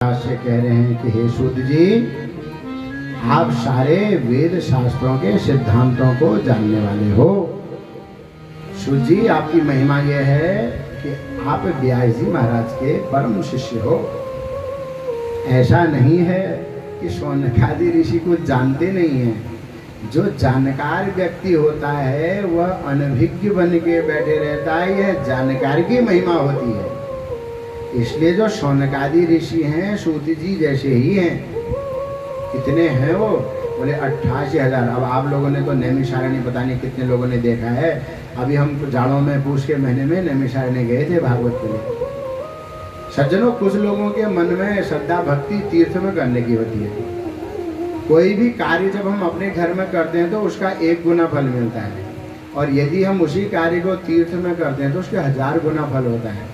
से कह रहे हैं कि हे सूत जी, आप सारे वेद शास्त्रों के सिद्धांतों को जानने वाले हो। सूत जी, आपकी महिमा यह है कि आप व्यास जी महाराज के परम शिष्य हो। ऐसा नहीं है कि शौनकादि ऋषि को जानते नहीं हैं। जो जानकार व्यक्ति होता है वह अनभिज्ञ बन के बैठे रहता है, यह जानकार की महिमा होती है। इसलिए जो शौनकादि ऋषि हैं सूत जी जैसे ही हैं। कितने हैं वो? बोले 88,000। अब आप लोगों ने तो नैमिषारण्य पता नहीं कितने लोगों ने देखा है। अभी हम जाड़ों में पूछ के महीने में नैमिषारण्य गए थे भागवत के लिए। सज्जनों, कुछ लोगों के मन में श्रद्धा भक्ति तीर्थ में करने की होती है। कोई भी कार्य जब हम अपने घर में करते हैं तो उसका 1 गुना फल मिलता है, और यदि हम उसी कार्य को तीर्थ में करते हैं तो उसके 1000 गुना फल होता है।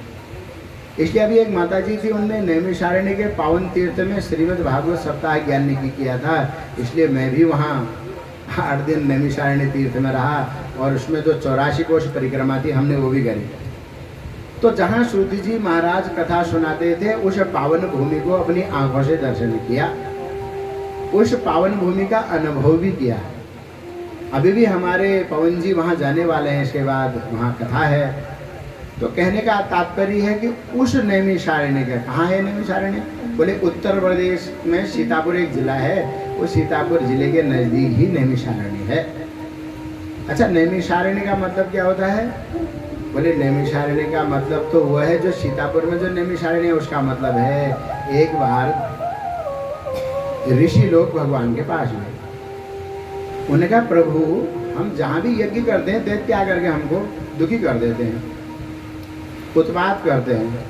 इसलिए अभी एक माता जी थी, उनने नैमिषारण्य के पावन तीर्थ में श्रीमद् भागवत सप्ताह ज्ञान की किया था। इसलिए मैं भी वहाँ 8 दिन नैमिषारण्य तीर्थ में रहा, और उसमें जो 84 कोश परिक्रमा थी हमने वो भी करी। तो जहाँ सूत जी महाराज कथा सुनाते थे उस पावन भूमि को अपनी आंखों से दर्शन किया, उस पावन भूमि का अनुभव भी किया। अभी भी हमारे पवन जी वहाँ जाने वाले हैं, इसके बाद वहाँ कथा है। तो कहने का तात्पर्य है कि उस नैमिषारण्य का कहाँ है नैमिषारण्य? बोले उत्तर प्रदेश में सीतापुर एक जिला है, उस सीतापुर जिले के नज़दीक ही नैमिषारण्य है। अच्छा, नैमिषारण्य का मतलब क्या होता है? बोले नैमिषारण्य का मतलब तो वह है जो सीतापुर में जो नैमिषारण्य है उसका मतलब है। एक बार ऋषि लोग भगवान के पास गए। उन्होंने कहा, प्रभु हम जहाँ भी यज्ञ करते हैं दैत्य आकर के हमको दुखी कर देते हैं, उत्पात करते हैं।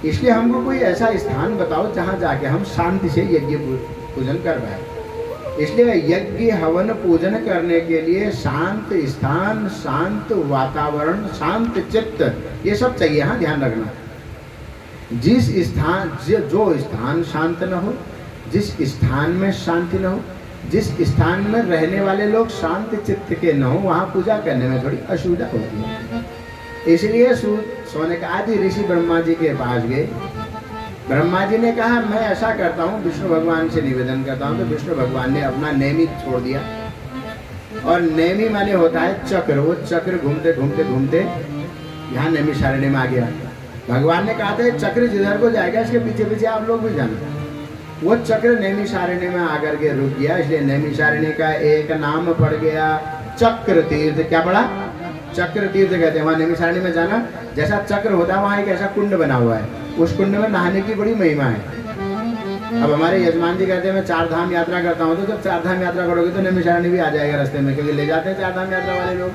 इसलिए हमको कोई ऐसा स्थान बताओ जहाँ जाके हम शांति से यज्ञ पूजन कर पाए। इसलिए यज्ञ हवन पूजन करने के लिए शांत स्थान, शांत वातावरण, शांत चित्त, ये सब चाहिए। हाँ, ध्यान रखना। जिस स्थान जो स्थान शांत न हो, जिस स्थान में शांति न हो, जिस स्थान में रहने वाले लोग शांत चित्त के न हो, वहाँ पूजा करने में थोड़ी असुविधा होती है। इसलिए शौनकादि ऋषि ब्रह्मा जी के पास गए। ब्रह्मा जी ने कहा, मैं ऐसा करता हूँ, विष्णु भगवान से निवेदन करता हूँ। तो विष्णु भगवान ने अपना नेमि छोड़ दिया, और नेमि माने होता है चक्र। वो चक्र घूमते घूमते घूमते यहाँ नैमिषारण्य में आ गया। भगवान ने कहा था चक्र जिधर को जाएगा इसके पीछे पीछे आप लोग भी जाना। वो चक्र नैमिषारण्य में आकर के रुक गया। इसलिए नैमिषारण्य का एक नाम पड़ गया चक्र तीर्थ। क्या पड़ा? चक्र तीर्थ कहते हैं। वहाँ नैमिषारण्य में जाना, जैसा चक्र होता है वहाँ एक ऐसा कुंड बना हुआ है, उस कुंड में नहाने की बड़ी महिमा है। अब हमारे यजमान जी कहते हैं मैं 4 धाम यात्रा करता हूँ, तो जब 4 धाम यात्रा करोगे तो नैमिषारण्य भी आ जाएगा रास्ते में, क्योंकि ले जाते हैं 4 धाम यात्रा वाले लोग।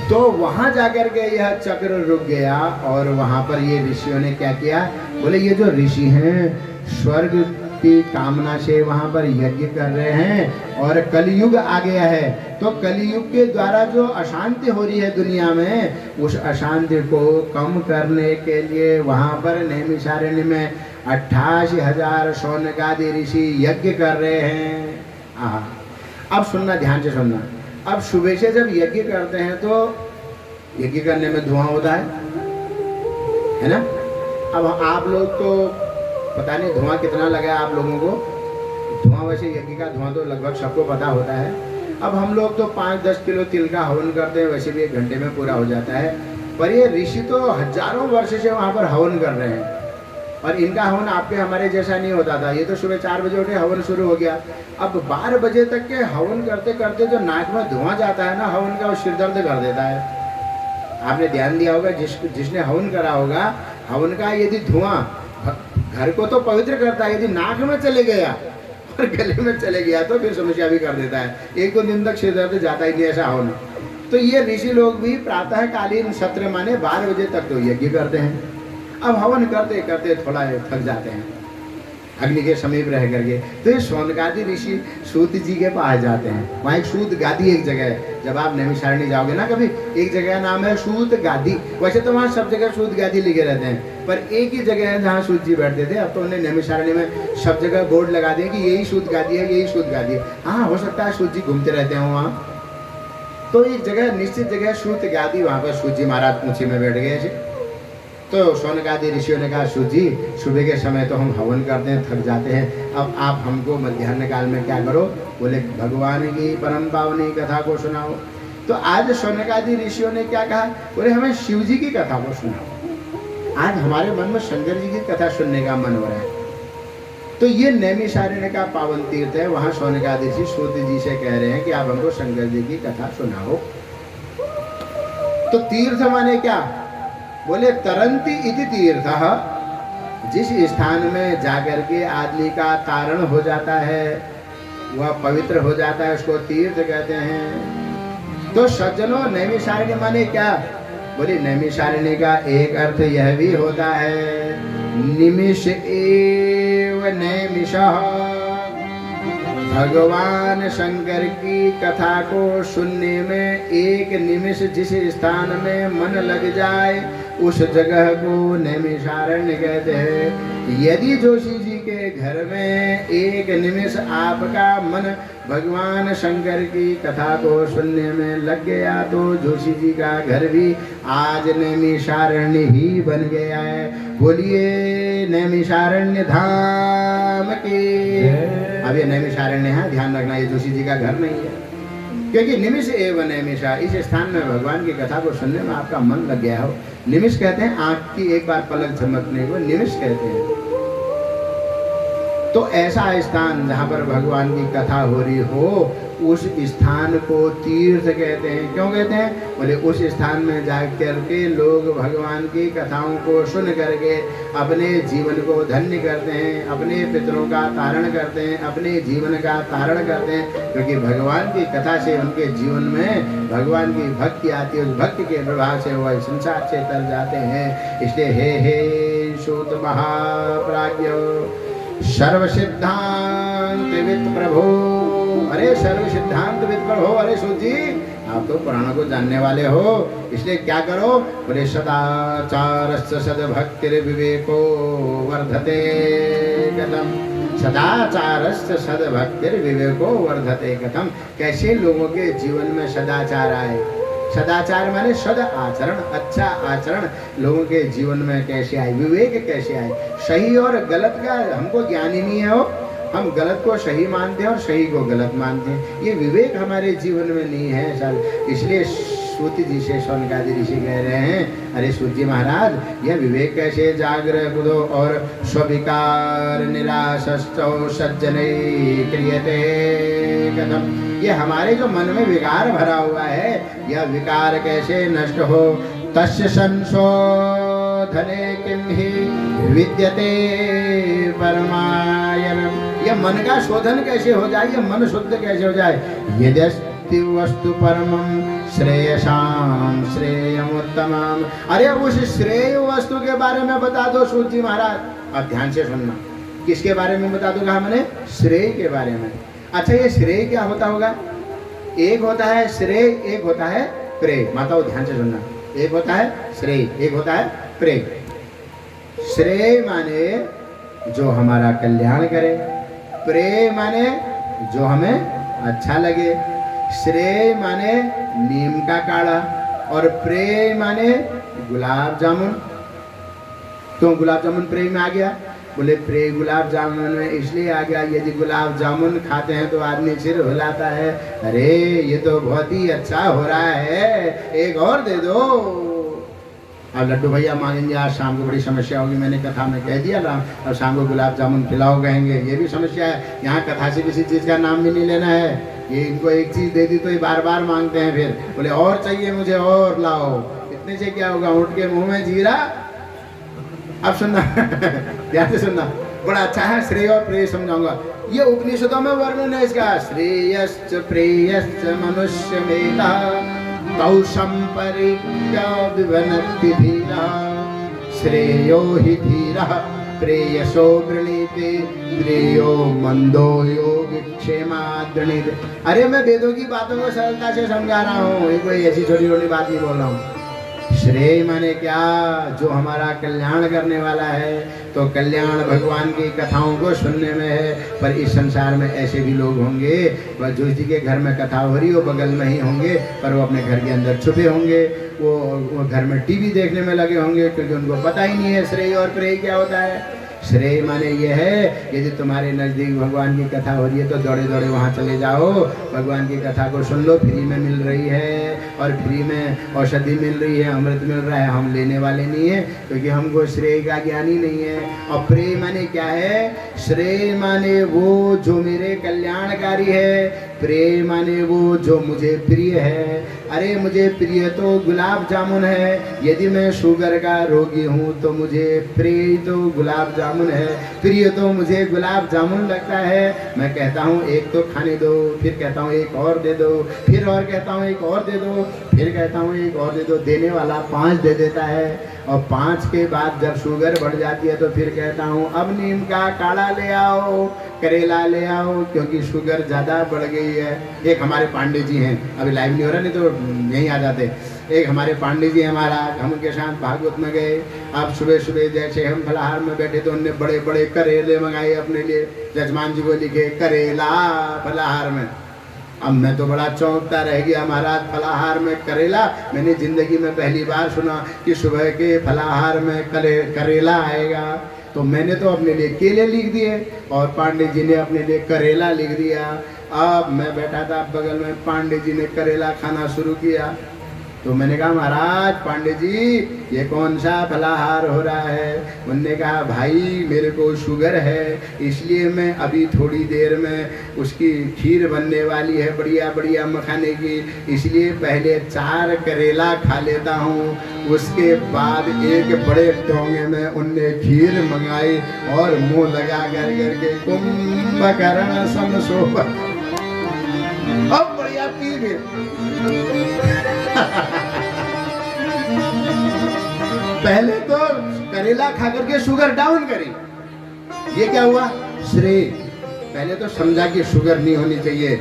तो वहाँ जाकर के यह चक्र रुक गया, और वहाँ पर ये ऋषियों ने क्या किया? बोले ये जो ऋषि हैं स्वर्ग की कामना से वहाँ पर यज्ञ कर रहे हैं, और कलयुग आ गया है। तो कलयुग के द्वारा जो अशांति हो रही है दुनिया में, उस अशांति को कम करने के लिए वहाँ पर नैमिषारण्य में 88,000 शौनकादि ऋषि यज्ञ कर रहे हैं। अब सुनना, ध्यान से सुनना। अब सुबह से जब यज्ञ करते हैं तो यज्ञ करने में धुआं होता है ना? अब आप लोग तो पता नहीं धुआं कितना लगा है आप लोगों को। धुआं वैसे यज्ञ का धुआं तो लगभग सबको पता होता है। अब हम लोग तो 5-10 किलो तिल का हवन करते हैं, वैसे भी 1 घंटे में पूरा हो जाता है। पर ये ऋषि तो हजारों वर्ष से वहाँ पर हवन कर रहे हैं, और इनका हवन आपके हमारे जैसा नहीं होता था। ये तो सुबह 4 बजे उठे, हवन शुरू हो गया। अब 12 बजे तक के हवन करते करते जो नाक में धुआं जाता है ना हवन का, वो सिर दर्द कर देता है। आपने ध्यान दिया होगा, जिसने हवन करा होगा, हवन का यदि धुआं घर को तो पवित्र करता है, यदि नाक में चले गया और गले में चले गया तो फिर समस्या भी कर देता है। 1-2 दिन तक सिर दर्द जाता ही नहीं, ऐसा होना। तो ये ऋषि लोग भी प्रातःकालीन सत्र माने 12 बजे तक तो यज्ञ करते हैं। अब हवन करते करते थोड़ा थक जाते हैं अग्नि के समीप रह करके। तो ये शौनकादि ऋषि सूत जी के पास जाते हैं। वहाँ एक सूत गादी एक जगह है। जब आप नैमिषारण्य जाओगे ना कभी, एक जगह का नाम है सूत गादी। वैसे तो वहाँ सब जगह सूत गादी लिखे रहते हैं, पर एक ही जगह है जहाँ सूत जी बैठते थे। अब तो उन्हें नैमिषारण्य में सब जगह बोर्ड लगा दिया कि यही सूत गादी है, यही सूत गादी है। हाँ, हो सकता है सूत जी घूमते रहते हैं वहाँ। तो एक जगह निश्चित जगह सूत गादी, वहाँ पर सूत जी महाराज पूछी में बैठ गए। तो शौनकादि ऋषियों ने कहा सूत जी सुबह के समय तो हम हवन करते हैं, थक जाते हैं, अब आप हमको मध्याह्न काल में क्या करो, बोले भगवान की परम पावनी कथा को सुनाओ। तो आज शौनकादि ऋषियों ने क्या कहा, बोले हमें शिव जी की कथा को सुनाओ। आज हमारे मन में शंकर जी की कथा सुनने का मन हो रहा है। तो ये नैमिषारण्य का पावन तीर्थ है, वहां शौनकादि ऋषि सूत जी से कह रहे हैं कि आप हमको शंकर जी की कथा सुनाओ। तो तीर्थ माने क्या, बोले तरंती इति तीर्थ, जिस स्थान में जाकर के आदमी का तारण हो जाता है, वह पवित्र हो जाता है, उसको तीर्थ कहते हैं। तो सज्जनों नैमिषारण्य माने क्या, बोले नैमिषारण्य का एक अर्थ यह भी होता है निमिष एव नैमिषः, भगवान शंकर की कथा को सुनने में एक निमिष जिस स्थान में मन लग जाए उस जगह को नैमिषारण्य कहते हैं। यदि जोशी जी के घर में एक निमिष आपका मन भगवान शंकर की कथा को सुनने में लग गया तो जोशी जी का घर भी आज नैमिषारण्य ही बन गया है। बोलिए नैमिषारण्य धाम की। अब ये नैमिषारण्य है, ध्यान रखना, ये जोशी जी का घर नहीं है, क्योंकि निमिष एवं नैमिषा, इस स्थान में भगवान की कथा को सुनने में आपका मन लग गया हो। निमिष कहते हैं आंख की एक बार पलक झमकने को निमिष कहते हैं। तो ऐसा स्थान जहाँ पर भगवान की कथा हो रही हो उस स्थान को तीर्थ कहते हैं। क्यों कहते हैं, बोले उस स्थान में जा करके लोग भगवान की कथाओं को सुन करके अपने जीवन को धन्य करते हैं, अपने पितरों का तारण करते हैं, अपने जीवन का तारण करते हैं, क्योंकि भगवान की कथा से उनके जीवन में भगवान की भक्ति आती है। उस भक्ति के प्रभाव से वह संसार से तर जाते हैं। इसलिए हे सूत महाप्राज्ञ सर्व सिद्धांत विद प्रभु, अरे सर्व सिद्धांत विद प्रभु, अरे सूत जी आप तो पुराणों को जानने वाले हो, इसलिए क्या करो, बोले सदाचारस्य सद्भक्तिर्विवेको वर्धते कथम, सदाचारस्य सद्भक्तिर्विवेको वर्धते कथम। कैसे लोगों के जीवन में सदाचार आए, सदाचार माने सद आचरण, अच्छा आचरण लोगों के जीवन में कैसे आए, विवेक कैसे आए। सही और गलत का हमको ज्ञान ही नहीं है, हो हम गलत को सही मानते हैं और सही को गलत मानते हैं, ये विवेक हमारे जीवन में नहीं है सर। इसलिए सूत जी से शौनकादि ऋषि कह रहे हैं, अरे सूत जी महाराज यह विवेक कैसे जागृत बुधो और स्विकार निराशस्तो सज्जनै क्रियते कथम। ये हमारे जो मन में विकार भरा हुआ है, यह विकार कैसे नष्ट हो। तस्य संशोधने किम ही विद्यते परमायनम, यह मन का शोधन कैसे हो जाए, यह मन शुद्ध कैसे हो जाए। यद्यस्ति वस्तु परमं श्रेयसाम श्रेयमुत्तमम, अरे उस श्रेय वस्तु के बारे में बता दो सूत जी महाराज। अब ध्यान से सुनना, किसके बारे में बता दो, कहा मैंने श्रेय के बारे में। अच्छा ये श्रेय क्या होता होगा, एक होता है श्रेय, एक होता है प्रेय। माताओं ध्यान से सुनना, एक होता है श्रेय, एक होता है प्रेय। श्रेय माने जो हमारा कल्याण करे, प्रेय माने जो हमें अच्छा लगे। श्रेय माने नीम का काढ़ा और प्रेय माने गुलाब जामुन। क्यों गुलाब जामुन प्रेय में आ गया, बोले प्रेय गुलाब जामुन में इसलिए आ गया, यदि गुलाब जामुन खाते हैं तो आदमी सिर हिलाता है, अरे ये तो बहुत ही अच्छा हो रहा है, एक और दे दो। अब लड्डू भैया मांगेंगे आज शाम को, बड़ी समस्या होगी, मैंने कथा में कह दिया राम, अब शाम को गुलाब जामुन खिलाओ कहेंगे, ये भी समस्या है। यहाँ कथा से किसी चीज़ का नाम भी नहीं लेना है, ये इनको एक चीज़ दे दी तो ये बार बार मांगते हैं, फिर बोले और चाहिए मुझे और लाओ। इतने से क्या होगा, ऊँट के मुँह में जीरा। अब सुनना ध्यान से सुनना, बड़ा अच्छा है, श्रेय और प्रेय समझाऊंगा। ये उपनिषदों में वर्णन है इसका, श्रेयश्च प्रेयश्च मनुष्य मेधा तौ संपरिज्ञ विवनति धीरः श्रेयो हि धीरः प्रेयसो वृणीते प्रेयो मंदो योग क्षेमाद्रणीते। अरे मैं वेदों की बातों को सरलता से समझा रहा हूँ, ये कोई ऐसी छोटी छोटी बात नहीं बोल रहा हूँ। श्रेय माने क्या? जो हमारा कल्याण करने वाला है। तो कल्याण भगवान की कथाओं को सुनने में है। पर इस संसार में ऐसे भी लोग होंगे, वह जो जी के घर में कथा हो रही हो बगल में ही होंगे, पर वो अपने घर के अंदर छुपे होंगे। वो घर में टीवी देखने में लगे होंगे, क्योंकि उनको पता ही नहीं है श्रेय और प्रेय क्या होता है। श्रेय माने यह है, यदि तुम्हारे नज़दीक भगवान की कथा हो रही है तो दौड़े दौड़े वहाँ चले जाओ, भगवान की कथा को सुन लो। फ्री में मिल रही है, और फ्री में औषधि मिल रही है, अमृत मिल रहा है। हम लेने वाले नहीं है, क्योंकि हमको श्रेय का ज्ञान ही नहीं है। और प्रेय माने क्या है? श्रेय माने वो जो मेरे कल्याणकारी है, प्रेय माने वो जो मुझे प्रिय है। अरे मुझे प्रिय तो गुलाब जामुन है। यदि मैं शुगर का रोगी हूँ तो मुझे प्रिय तो गुलाब जामुन है, प्रिय तो मुझे गुलाब जामुन लगता है। मैं कहता हूँ एक तो खाने दो, फिर कहता हूँ एक और दे दो, फिर और कहता हूँ एक और दे दो, फिर कहता हूँ एक और दे दो। देने वाला 5 दे देता है, और 5 के बाद जब शुगर बढ़ जाती है तो फिर कहता हूँ अब नीम का काढ़ा ले आओ, करेला ले आओ, क्योंकि शुगर ज़्यादा बढ़ गई है। एक हमारे पांडे जी हैं, अभी लाइव नहीं हो रहा, नहीं तो यहीं आ जाते। एक हमारे पांडे जी हमारा, हम उनके साथ भागवत में गए। अब सुबह सुबह जैसे हम फलाहार में बैठे तो उनने बड़े बड़े करेले मंगाए अपने लिए। जजमान जी को लिखे करेला फलाहार में। अब मैं तो बड़ा चौंकता रह गया, महाराज फलाहार में करेला? मैंने ज़िंदगी में पहली बार सुना कि सुबह के फलाहार में करेला आएगा। तो मैंने तो अपने लिए केले लिख दिए और पांडे जी ने अपने लिए करेला लिख दिया। अब मैं बैठा था बगल में, पांडे जी ने करेला खाना शुरू किया। तो मैंने कहा महाराज पांडे जी ये कौन सा फलाहार हो रहा है? उन्होंने कहा भाई मेरे को शुगर है, इसलिए मैं अभी थोड़ी देर में उसकी खीर बनने वाली है बढ़िया बढ़िया मखाने की, इसलिए पहले 4 करेला खा लेता हूँ, उसके बाद एक बड़े डोंगे में उनने खीर मंगाई और मुंह लगा कर करके कुंभकर्ण समशोभ अब बढ़िया पी गए। पहले तो करेला खा करके शुगर डाउन करी। ये क्या हुआ? श्रेय। पहले तो समझा कि शुगर नहीं होनी चाहिए,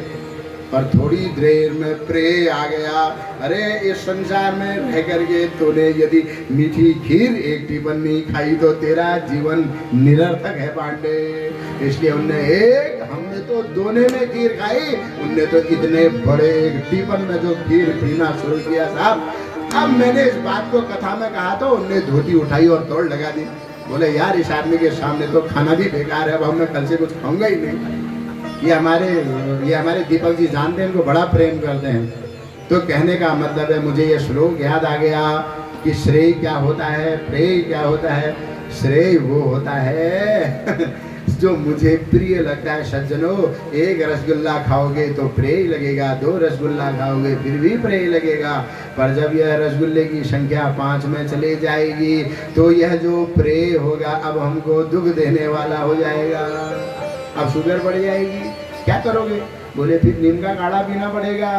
और थोड़ी देर में प्रेय आ गया। अरे इस संसार में रह करके तूने यदि मीठी खीर एक टिफिन नहीं खाई तो तेरा जीवन निरर्थक है पांडे। इसलिए हमने तो दोने में खीर खाई, उनने तो इतने बड़े टिफिन में जो खीर पीना शुरू किया साहब। अब मैंने इस बात को कथा में कहा तो उनने धोती उठाई और दौड़ लगा दी। बोले यार इस आदमी के सामने तो खाना भी बेकार है, अब मैं कल से कुछ खाऊंगा ही नहीं। ये हमारे दीपक जी जानते हैं, इनको बड़ा प्रेम करते हैं। तो कहने का मतलब है, मुझे ये श्लोक याद आ गया कि श्रेय क्या होता है, प्रेय क्या होता है। श्रेय वो होता है जो मुझे प्रिय लगता है। सज्जनों, 1 रसगुल्ला खाओगे तो प्रेय लगेगा, 2 रसगुल्ला खाओगे फिर भी प्रेय लगेगा, पर जब यह रसगुल्ले की संख्या 5 में चले जाएगी तो यह जो प्रेय होगा अब हमको दुख देने वाला हो जाएगा। अब शुगर बढ़ जाएगी, क्या करोगे? बोले फिर नीम का काढ़ा पीना पड़ेगा।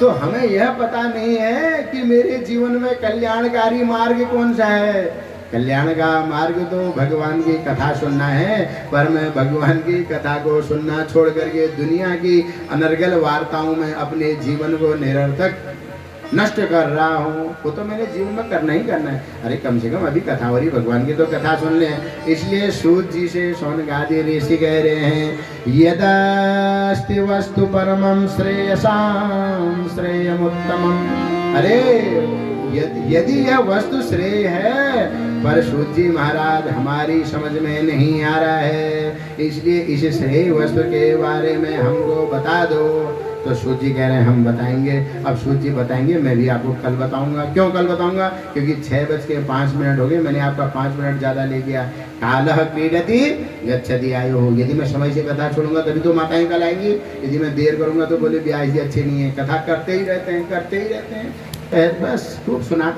तो हमें यह पता नहीं है कि मेरे जीवन में कल्याणकारी मार्ग कौन सा है। कल्याण का मार्ग तो भगवान की कथा सुनना है, पर मैं भगवान की कथा को सुनना छोड़ करके दुनिया की अनर्गल वार्ताओं में अपने जीवन को निरर्थक नष्ट कर रहा हूँ। वो तो मैंने जीवन में करना ही करना है। अरे कम से कम अभी कथा हो रही, भगवान की तो कथा सुन ले। इसलिए सूत जी से शौनकादि ऋषि कह रहे हैं, यदास्ति वस्तु परमं श्रेयसां श्रेयमुत्तमम्। अरे यदि यह वस्तु श्रेय है, पर सूत जी महाराज हमारी समझ में नहीं आ रहा है, इसलिए इस श्रेय वस्तु के बारे में हमको बता दो। तो सूत जी कह रहे हैं हम बताएंगे। अब सूत जी बताएंगे, मैं भी आपको कल बताऊंगा। क्यों कल बताऊंगा? क्योंकि 6:05 हो गए, मैंने आपका 5 मिनट ज़्यादा ले गया। कालः क्रीडति गच्छति आयुः। यदि मैं समय से कथा छोड़ूंगा तभी तो माताएं कल आएंगी, यदि मैं देर करूंगा तो बोले ब्याह जी अच्छे नहीं है। कथा करते ही रहते हैं, करते ही रहते हैं, बस खूब सुनाते